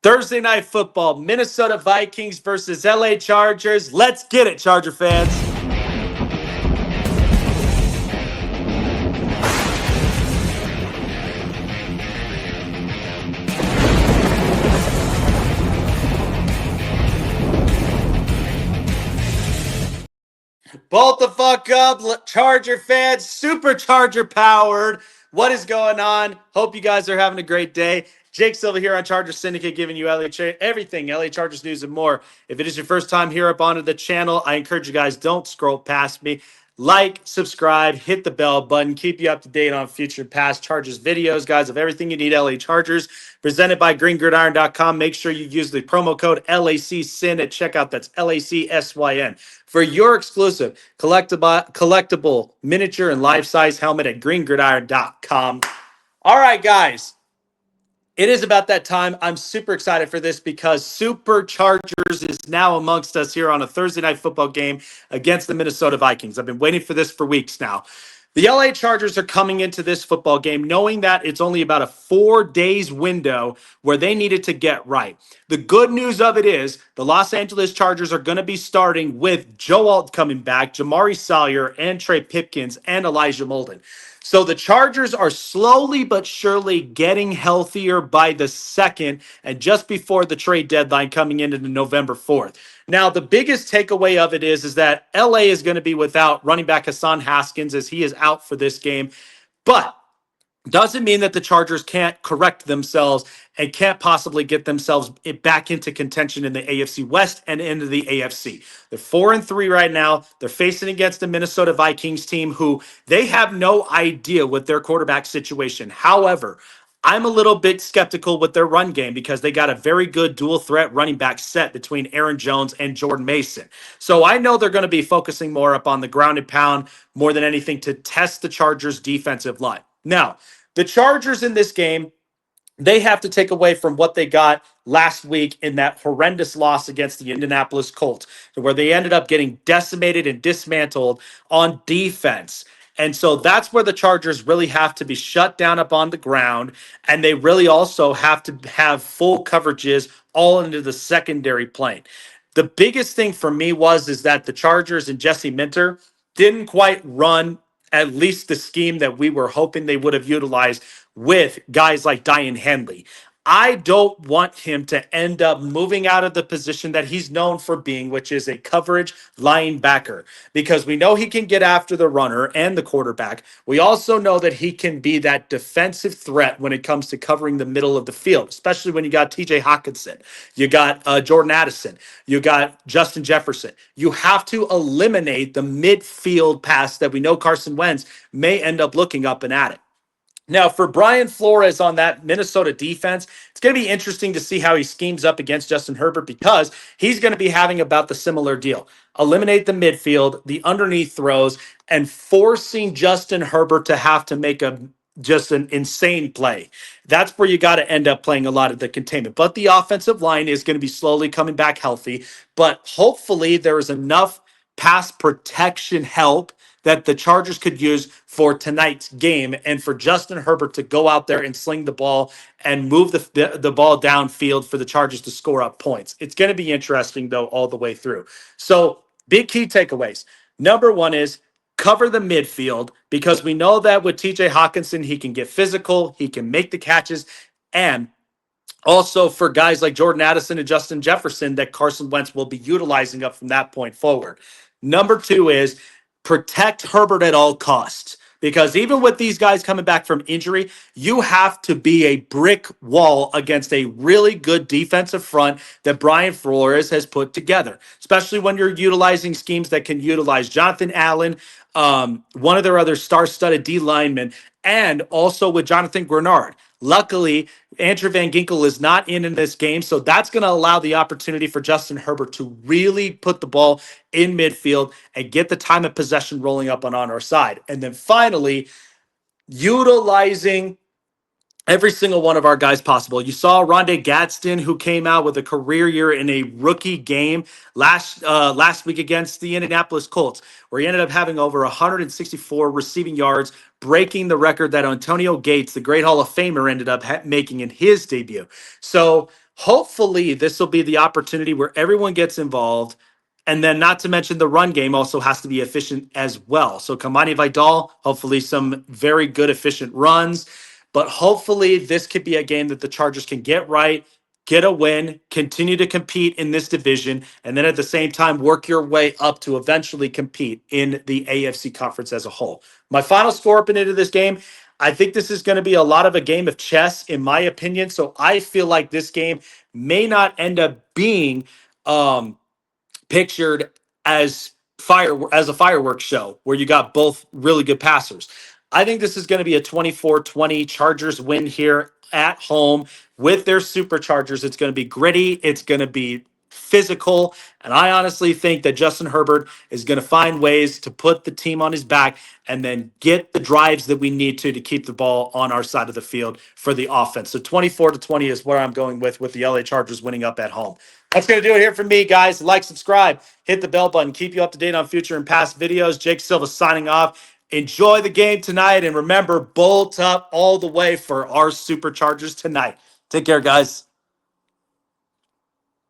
Thursday night football, Minnesota Vikings versus LA Chargers. Let's get it, Charger fans. Bolt the fuck up, Charger fans. Supercharger powered. What is going on? Hope you guys are having a great day. Jake Silva here on Charger Syndicate, giving you everything LA Chargers news and more. If it is your first time here up onto the channel, I encourage you guys, don't scroll past me. Like, subscribe, hit the bell button, keep you up to date on future past Chargers videos, guys, of everything you need LA Chargers. Presented by greengridiron.com. Make sure you use the promo code LACSYN at checkout. That's LACSYN for your exclusive collectible miniature and life-size helmet at greengridiron.com. All right, guys. It is about that time. I'm super excited for this because Superchargers is now amongst us here on a Thursday night football game against the Minnesota Vikings. I've been waiting for this for weeks now. The LA Chargers are coming into this football game knowing that it's only about a 4 days window where they needed to get right. The good news of it is the Los Angeles Chargers are going to be starting with Joe Alt coming back, Jamari Salyer, and Trey Pipkins, and Elijah Molden. So the Chargers are slowly but surely getting healthier by the second and just before the trade deadline coming into November 4th. Now, the biggest takeaway of it is that LA is going to be without running back Hassan Haskins as he is out for this game. But doesn't mean that the Chargers can't correct themselves and can't possibly get themselves back into contention in the AFC West and into the AFC. They're 4-3 right now. They're facing against the Minnesota Vikings team who they have no idea with their quarterback situation. However, I'm a little bit skeptical with their run game because they got a very good dual threat running back set between Aaron Jones and Jordan Mason. So I know they're going to be focusing more up on the ground and pound more than anything to test the Chargers defensive line. Now, the Chargers in this game, they have to take away from what they got last week in that horrendous loss against the Indianapolis Colts, where they ended up getting decimated and dismantled on defense. And so that's where the Chargers really have to be shut down up on the ground. And they really also have to have full coverages all into the secondary plane. The biggest thing for me is that the Chargers and Jesse Minter didn't quite run at least the scheme that we were hoping they would have utilized with guys like Diane Henley. I don't want him to end up moving out of the position that he's known for being, which is a coverage linebacker, because we know he can get after the runner and the quarterback. We also know that he can be that defensive threat when it comes to covering the middle of the field, especially when you got TJ Hawkinson, you got Jordan Addison, you got Justin Jefferson. You have to eliminate the midfield pass that we know Carson Wentz may end up looking up and at it. Now, for Brian Flores on that Minnesota defense, it's going to be interesting to see how he schemes up against Justin Herbert because he's going to be having about the similar deal. Eliminate the midfield, the underneath throws, and forcing Justin Herbert to have to make just an insane play. That's where you got to end up playing a lot of the containment. But the offensive line is going to be slowly coming back healthy. But hopefully there is enough pass protection help that the Chargers could use for tonight's game and for Justin Herbert to go out there and sling the ball and move the ball downfield for the Chargers to score up points. It's going to be interesting, though, all the way through. So big key takeaways. Number one is cover the midfield because we know that with TJ Hawkinson, he can get physical, he can make the catches, and also for guys like Jordan Addison and Justin Jefferson that Carson Wentz will be utilizing up from that point forward. Number two is protect Herbert at all costs. Because even with these guys coming back from injury, you have to be a brick wall against a really good defensive front that Brian Flores has put together, especially when you're utilizing schemes that can utilize Jonathan Allen, one of their other star-studded D linemen, and also with Jonathan Grenard. Luckily, Andrew Van Ginkel is not in this game, so that's going to allow the opportunity for Justin Herbert to really put the ball in midfield and get the time of possession rolling up on our side. And then finally, utilizing every single one of our guys possible. You saw Rondé Gadsden, who came out with a career year in a rookie game last week against the Indianapolis Colts, where he ended up having over 164 receiving yards, breaking the record that Antonio Gates, the great Hall of Famer, ended up making in his debut. So Hopefully, this will be the opportunity where everyone gets involved. And then, not to mention, the run game also has to be efficient as well. So, Kamani Vidal, hopefully, some very good, efficient runs. But hopefully, this could be a game that the Chargers can get right, get a win, continue to compete in this division, and then at the same time, work your way up to eventually compete in the AFC conference as a whole. My final score up and into this game, I think this is going to be a lot of a game of chess, in my opinion. So I feel like this game may not end up being pictured as a fireworks show where you got both really good passers. I think this is going to be a 24-20 Chargers win here at home with their superchargers. It's going to be gritty, it's going to be physical, and I honestly think that Justin Herbert is going to find ways to put the team on his back and then get the drives that we need to keep the ball on our side of the field for the offense. So 24-20 is where I'm going with the LA Chargers winning up at home. That's going to do it here for me, guys. Like, subscribe, hit the bell button, keep you up to date on future and past videos. Jake Silva signing off. Enjoy the game tonight, and remember, bolt up all the way for our Superchargers tonight. Take care, guys.